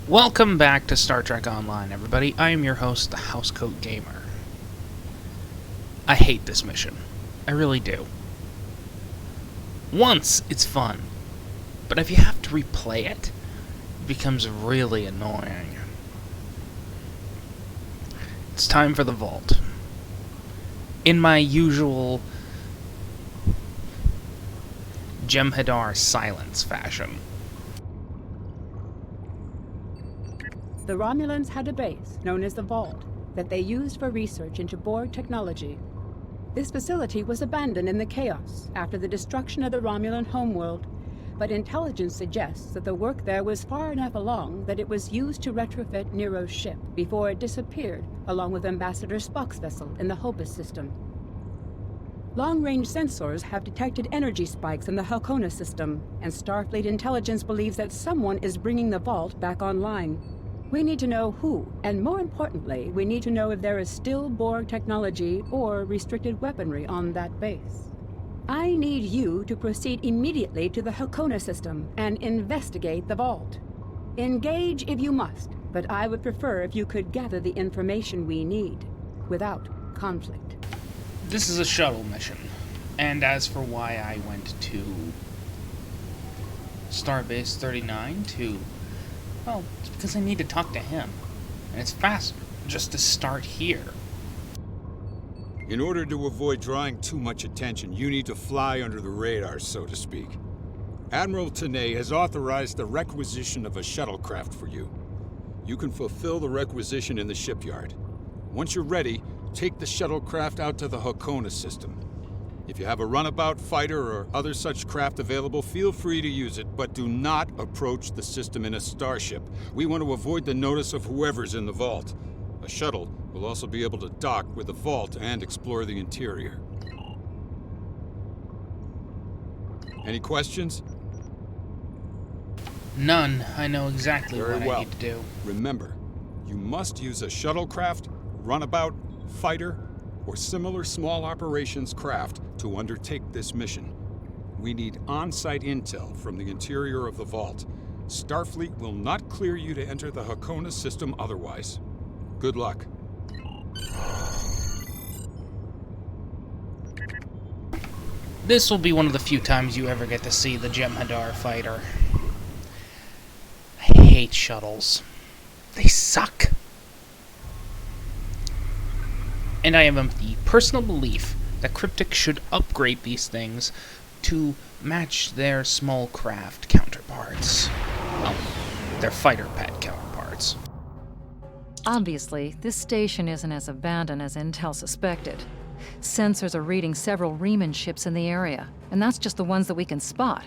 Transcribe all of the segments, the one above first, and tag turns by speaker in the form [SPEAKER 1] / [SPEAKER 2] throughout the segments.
[SPEAKER 1] Welcome back to Star Trek Online, everybody. I am your host, the Housecoat Gamer. I hate this mission. I really do. Once, it's fun. But if you have to replay it, it becomes really annoying. It's time for the vault. In my usual Jem'hadar silence fashion.
[SPEAKER 2] The Romulans had a base, known as the Vault, that they used for research into Borg technology. This facility was abandoned in the chaos after the destruction of the Romulan homeworld, but intelligence suggests that the work there was far enough along that it was used to retrofit Nero's ship before it disappeared, along with Ambassador Spock's vessel in the Hobus system. Long-range sensors have detected energy spikes in the Housecoat system, and Starfleet intelligence believes that someone is bringing the Vault back online. We need to know who, and more importantly, we need to know if there is still Borg technology or restricted weaponry on that base. I need you to proceed immediately to the Housecoat system and investigate the Vault. Engage if you must, but I would prefer if you could gather the information we need, without conflict.
[SPEAKER 1] This is a shuttle mission, and as for why I went to Starbase 39 well, it's because I need to talk to him, and it's faster just to start here.
[SPEAKER 3] In order to avoid drawing too much attention, you need to fly under the radar, so to speak. Admiral Tanay has authorized the requisition of a shuttlecraft for you. You can fulfill the requisition in the shipyard. Once you're ready, take the shuttlecraft out to the Housecoat system. If you have a runabout, fighter, or other such craft available, feel free to use it, but do not approach the system in a Starship. We want to avoid the notice of whoever's in the vault. A shuttle will also be able to dock with the vault and explore the interior. Any questions?
[SPEAKER 1] None. I know exactly
[SPEAKER 3] Very
[SPEAKER 1] what
[SPEAKER 3] well.
[SPEAKER 1] I need to do.
[SPEAKER 3] Remember, you must use a shuttlecraft, runabout, fighter, or similar small operations craft to undertake this mission. We need on-site intel from the interior of the vault. Starfleet will not clear you to enter the Housecoat system otherwise. Good luck.
[SPEAKER 1] This will be one of the few times you ever get to see the Jem'hadar fighter. I hate shuttles. They suck. And I have the personal belief that Cryptic should upgrade these things to match their small craft counterparts. Well, their fighter pet counterparts.
[SPEAKER 4] Obviously, this station isn't as abandoned as Intel suspected. Sensors are reading several Riemann ships in the area, and that's just the ones that we can spot.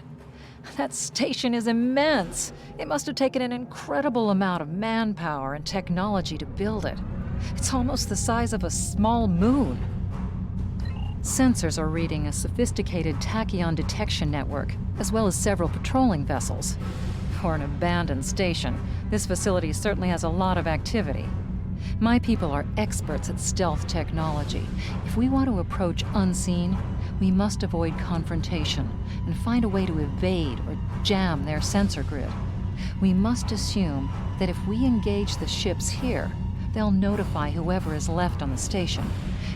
[SPEAKER 4] That station is immense. It must have taken an incredible amount of manpower and technology to build it. It's almost the size of a small moon. Sensors are reading a sophisticated tachyon detection network, as well as several patrolling vessels. For an abandoned station, this facility certainly has a lot of activity. My people are experts at stealth technology. If we want to approach unseen, we must avoid confrontation and find a way to evade or jam their sensor grid. We must assume that if we engage the ships here, they'll notify whoever is left on the station,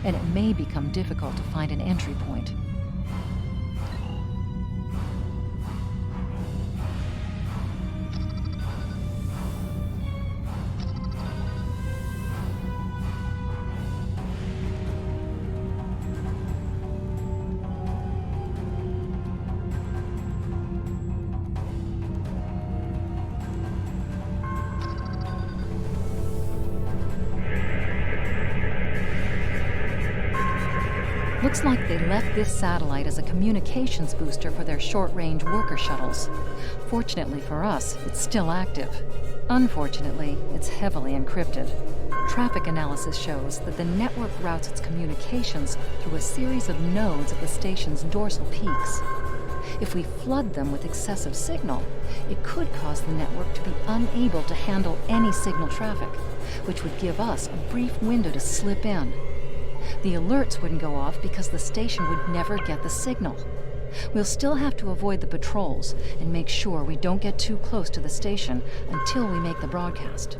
[SPEAKER 4] and it may become difficult to find an entry point. Looks like they left this satellite as a communications booster for their short-range worker shuttles. Fortunately for us, it's still active. Unfortunately, it's heavily encrypted. Traffic analysis shows that the network routes its communications through a series of nodes at the station's dorsal peaks. If we flood them with excessive signal, it could cause the network to be unable to handle any signal traffic, which would give us a brief window to slip in. The alerts wouldn't go off because the station would never get the signal. We'll still have to avoid the patrols and make sure we don't get too close to the station until we make the broadcast.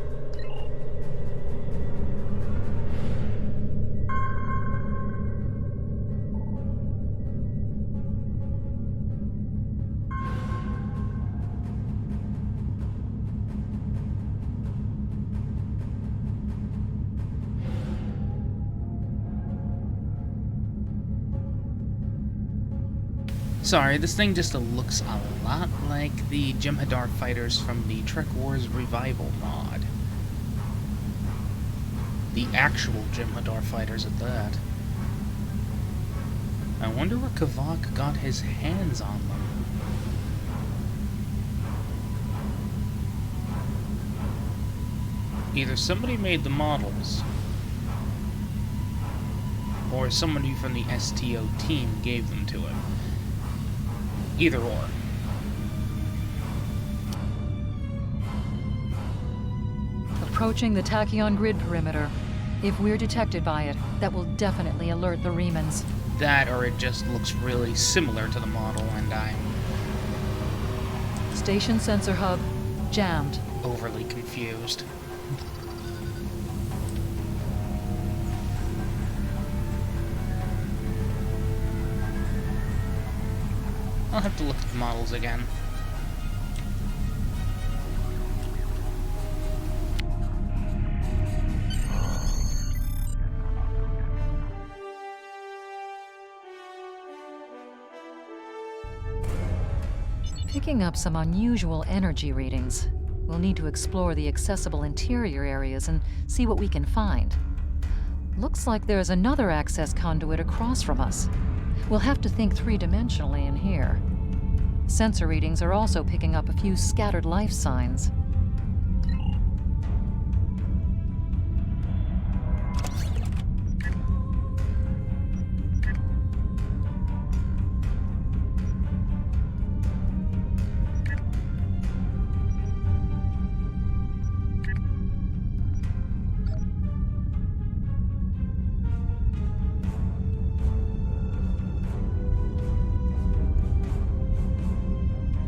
[SPEAKER 1] Sorry, this thing just looks a lot like the Jem'hadar fighters from the Trek Wars Revival mod. The actual Jem'hadar fighters at that. I wonder where Kavak got his hands on them. Either somebody made the models, or somebody from the STO team gave them to him. Either or.
[SPEAKER 4] Approaching the tachyon grid perimeter. If we're detected by it, that will definitely alert the Remans.
[SPEAKER 1] That, or it just looks really similar to the model, and I'm
[SPEAKER 4] Station sensor hub jammed.
[SPEAKER 1] overly confused. I'll have to look at the models again.
[SPEAKER 4] Picking up some unusual energy readings. We'll need to explore the accessible interior areas and see what we can find. Looks like there's another access conduit across from us. We'll have to think three-dimensionally in here. Sensor readings are also picking up a few scattered life signs.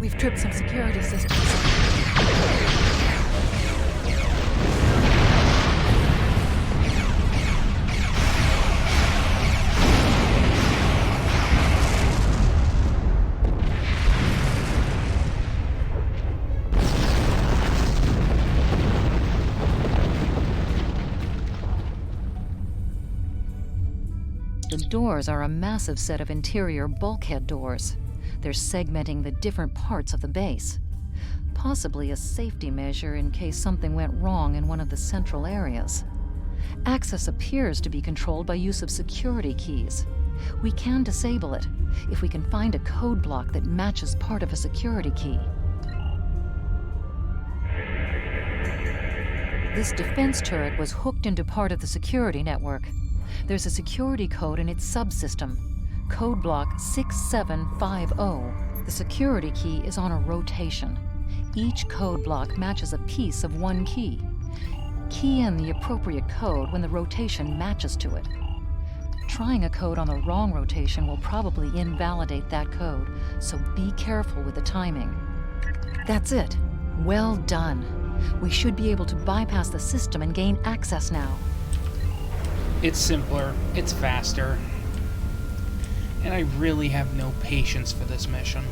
[SPEAKER 4] We've tripped some security systems. The doors are a massive set of interior bulkhead doors. They're segmenting the different parts of the base. Possibly a safety measure in case something went wrong in one of the central areas. Access appears to be controlled by use of security keys. We can disable it if we can find a code block that matches part of a security key. This defense turret was hooked into part of the security network. There's a security code in its subsystem. Code block 6750. The security key is on a rotation. Each code block matches a piece of one key. Key in the appropriate code when the rotation matches to it. Trying a code on the wrong rotation will probably invalidate that code, so be careful with the timing. That's it. Well done. We should be able to bypass the system and gain access now.
[SPEAKER 1] It's simpler, it's faster, and I really have no patience for this mission.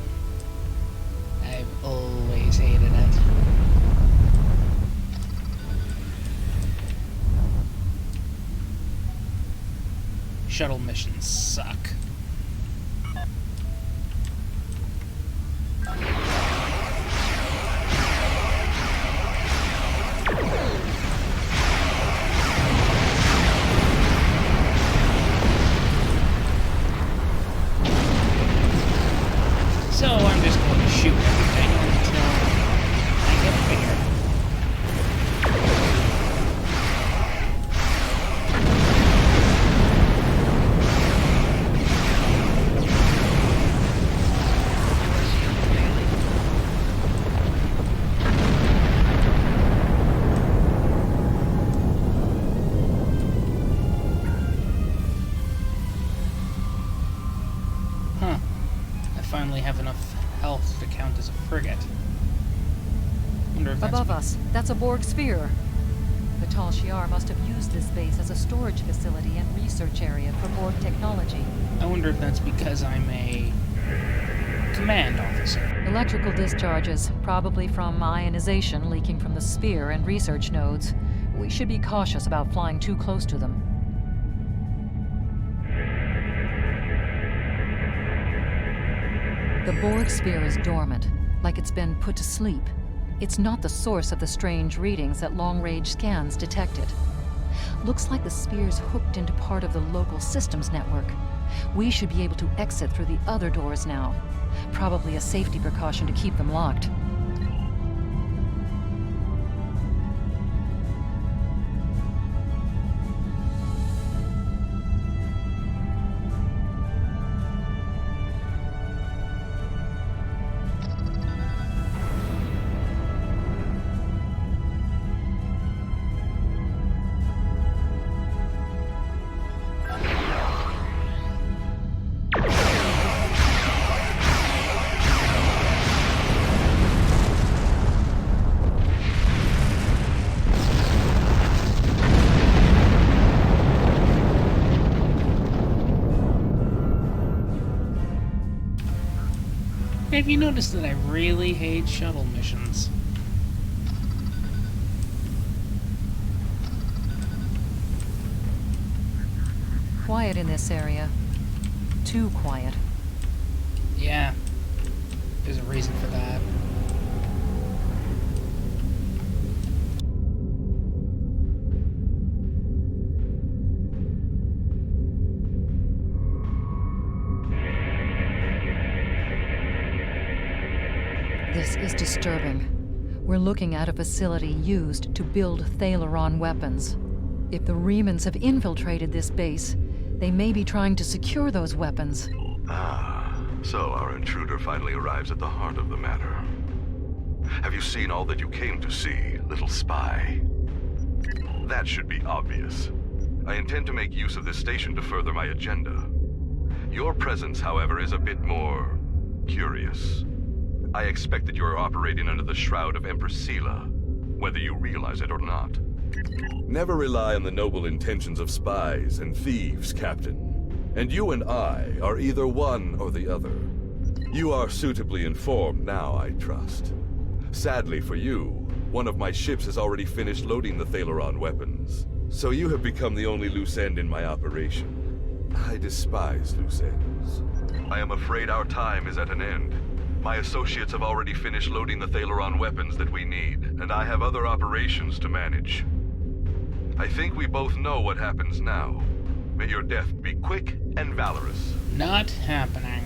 [SPEAKER 1] I've always hated it. Shuttle missions suck. So I'm just going to shoot everything until I get bigger.
[SPEAKER 4] above us. That's a Borg sphere. The Tal Shiar must have used this base as a storage facility and research area for Borg technology.
[SPEAKER 1] I wonder if that's because I'm a command officer.
[SPEAKER 4] Electrical discharges, probably from ionization leaking from the sphere and research nodes. We should be cautious about flying too close to them. The Borg sphere is dormant, like it's been put to sleep. It's not the source of the strange readings that long-range scans detected. Looks like the sphere's hooked into part of the local systems network. We should be able to exit through the other doors now. Probably a safety precaution to keep them locked.
[SPEAKER 1] Have you noticed that I really hate shuttle missions?
[SPEAKER 4] Quiet in this area. Too quiet.
[SPEAKER 1] Yeah, there's a reason for that.
[SPEAKER 4] This is disturbing. We're looking at a facility used to build Thalaron weapons. If the Remans have infiltrated this base, they may be trying to secure those weapons.
[SPEAKER 5] So our intruder finally arrives at the heart of the matter. Have you seen all that you came to see, little spy? That should be obvious. I intend to make use of this station to further my agenda. Your presence, however, is a bit more curious. I expect that you are operating under the shroud of Empress Sela, whether you realize it or not. Never rely on the noble intentions of spies and thieves, Captain. And you and I are either one or the other. You are suitably informed now, I trust. Sadly for you, one of my ships has already finished loading the Thalaron weapons, so you have become the only loose end in my operation. I despise loose ends. I am afraid our time is at an end. My associates have already finished loading the Thalaron weapons that we need, and I have other operations to manage. I think we both know what happens now. May your death be quick and valorous.
[SPEAKER 1] Not happening.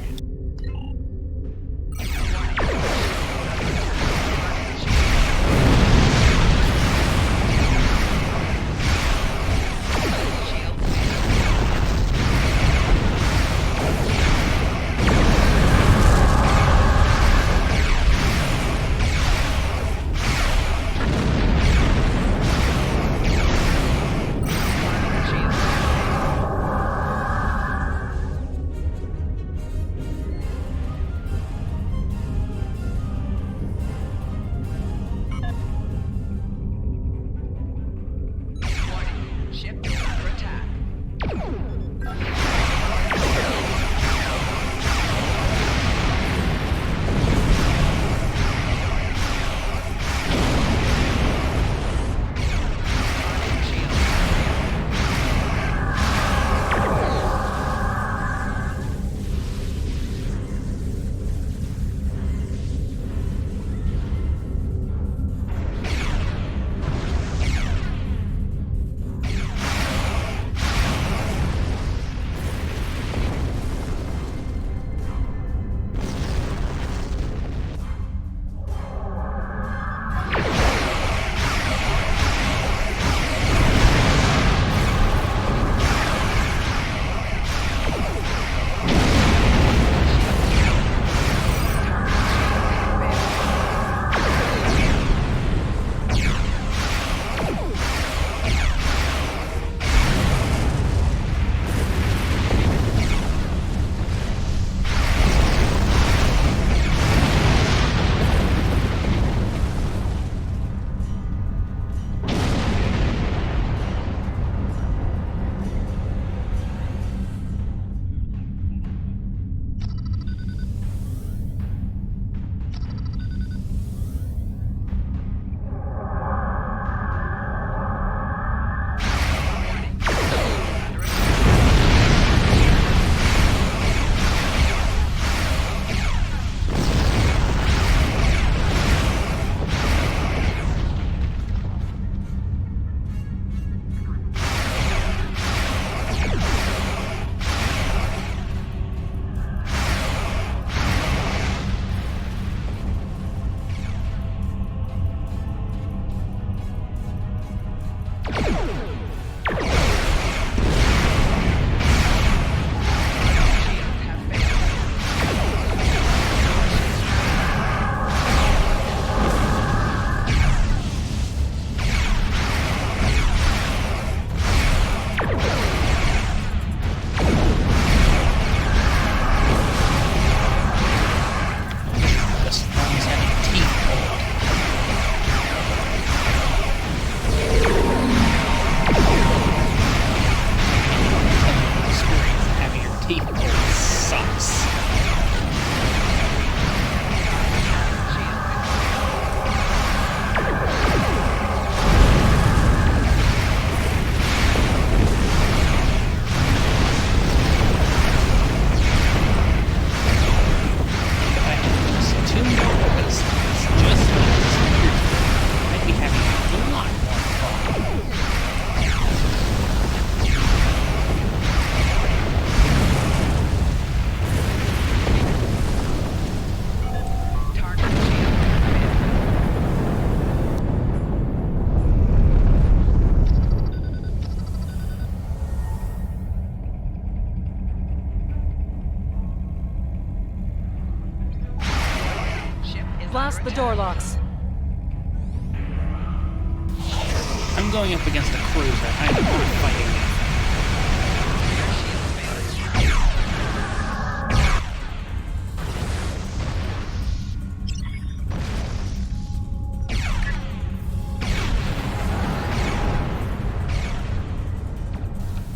[SPEAKER 4] blast the door locks.
[SPEAKER 1] I'm going up against a cruiser. I'm not fighting it.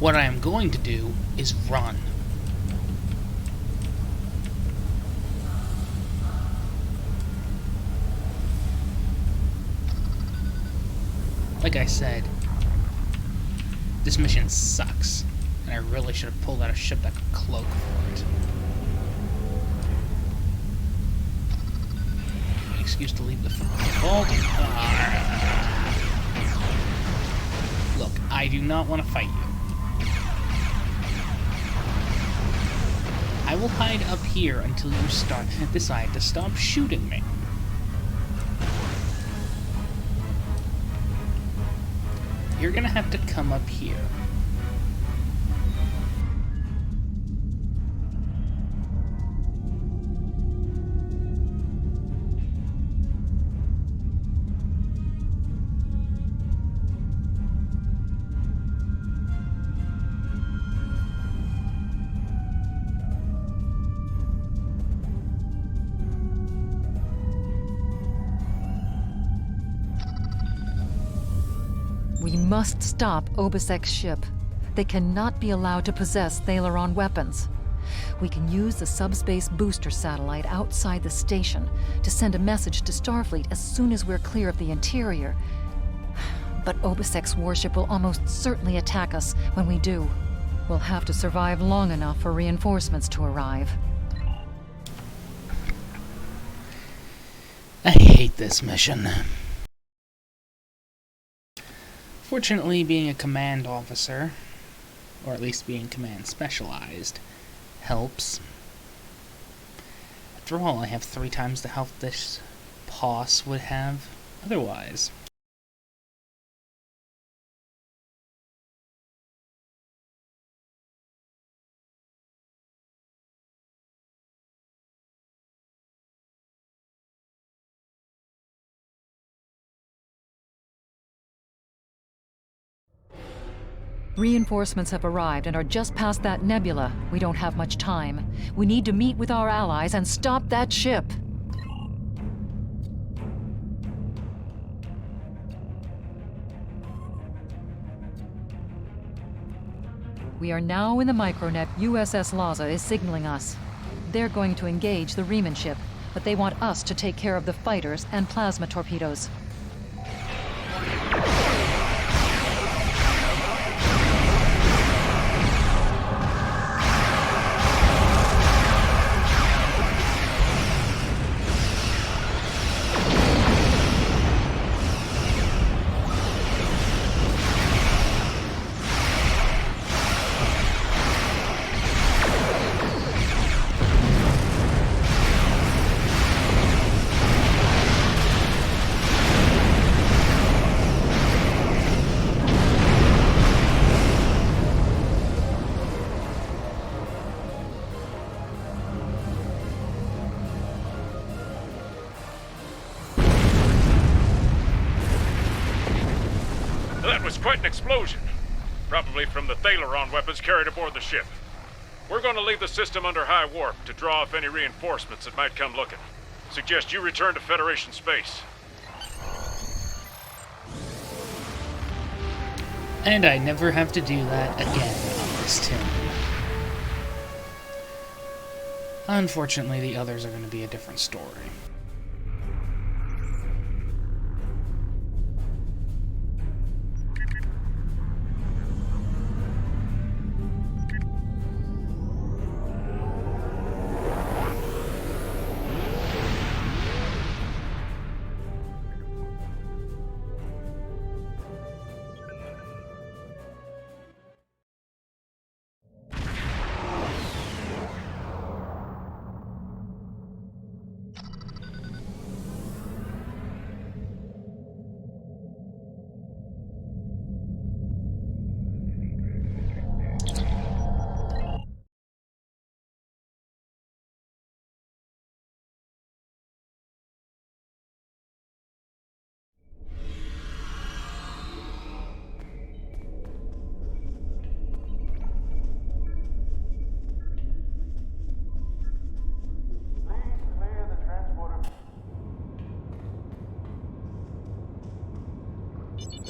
[SPEAKER 1] What I am going to do is run. Like I said, this mission sucks, and I really should have pulled out a ship that could cloak for it. An excuse to leave the vault. Look, I do not want to fight you. I will hide up here until you decide to stop shooting me. You're gonna have to come up here.
[SPEAKER 4] We must stop Obisek's ship. They cannot be allowed to possess Thalaron weapons. We can use the subspace booster satellite outside the station to send a message to Starfleet as soon as we're clear of the interior. But Obisek's warship will almost certainly attack us when we do. We'll have to survive long enough for reinforcements to arrive.
[SPEAKER 1] I hate this mission. Fortunately, being a command officer, or at least being command specialized, helps. After all, I have 3 times the health this POS would have otherwise.
[SPEAKER 4] Reinforcements have arrived and are just past that nebula. We don't have much time. We need to meet with our allies and stop that ship. We are now in the micronet USS Laza is signaling us. They're going to engage the Riemann ship, but they want us to take care of the fighters and plasma torpedoes.
[SPEAKER 6] That was quite an explosion. Probably from the Thalaron weapons carried aboard the ship. We're going to leave the system under high warp to draw off any reinforcements that might come looking. Suggest you return to Federation space.
[SPEAKER 1] And I never have to do that again on this tune. Unfortunately, the others are going to be a different story.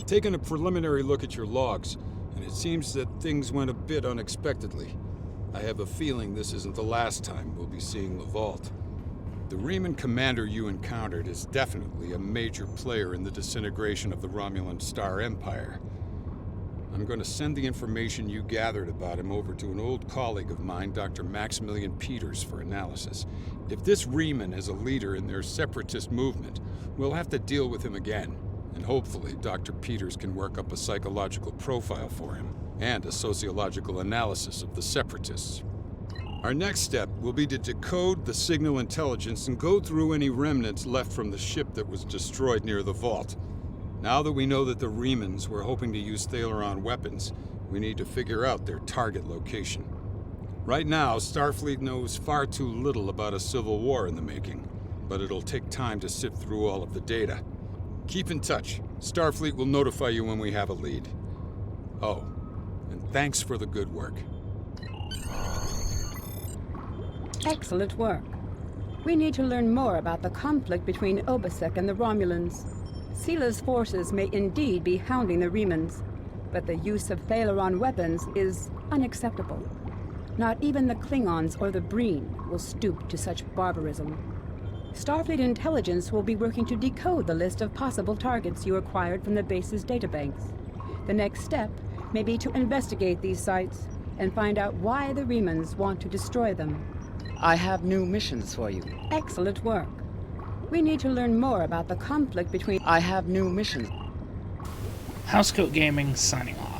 [SPEAKER 3] I've taken a preliminary look at your logs, and it seems that things went a bit unexpectedly. I have a feeling this isn't the last time we'll be seeing the vault. The Reman commander you encountered is definitely a major player in the disintegration of the Romulan Star Empire. I'm going to send the information you gathered about him over to an old colleague of mine, Dr. Maximilian Peters, for analysis. If this Reman is a leader in their separatist movement, we'll have to deal with him again. And hopefully Dr. Peters can work up a psychological profile for him, and a sociological analysis of the separatists. Our next step will be to decode the signal intelligence and go through any remnants left from the ship that was destroyed near the vault. Now that we know that the Remans were hoping to use Thaleron weapons, we need to figure out their target location. Right now, Starfleet knows far too little about a civil war in the making, but it'll take time to sift through all of the data. Keep in touch. Starfleet will notify you when we have a lead. Oh, and thanks for the good work.
[SPEAKER 2] Excellent work. We need to learn more about the conflict between Obasek and the Romulans. Sila's forces may indeed be hounding the Remans, but the use of Thaleron weapons is unacceptable. Not even the Klingons or the Breen will stoop to such barbarism. Starfleet intelligence will be working to decode the list of possible targets you acquired from the base's databanks. The next step may be to investigate these sites and find out why the Remans want to destroy them.
[SPEAKER 7] I have new missions for you.
[SPEAKER 2] Excellent work. We need to learn more about the conflict between...
[SPEAKER 7] I have new missions.
[SPEAKER 1] Housecoat Gaming signing off.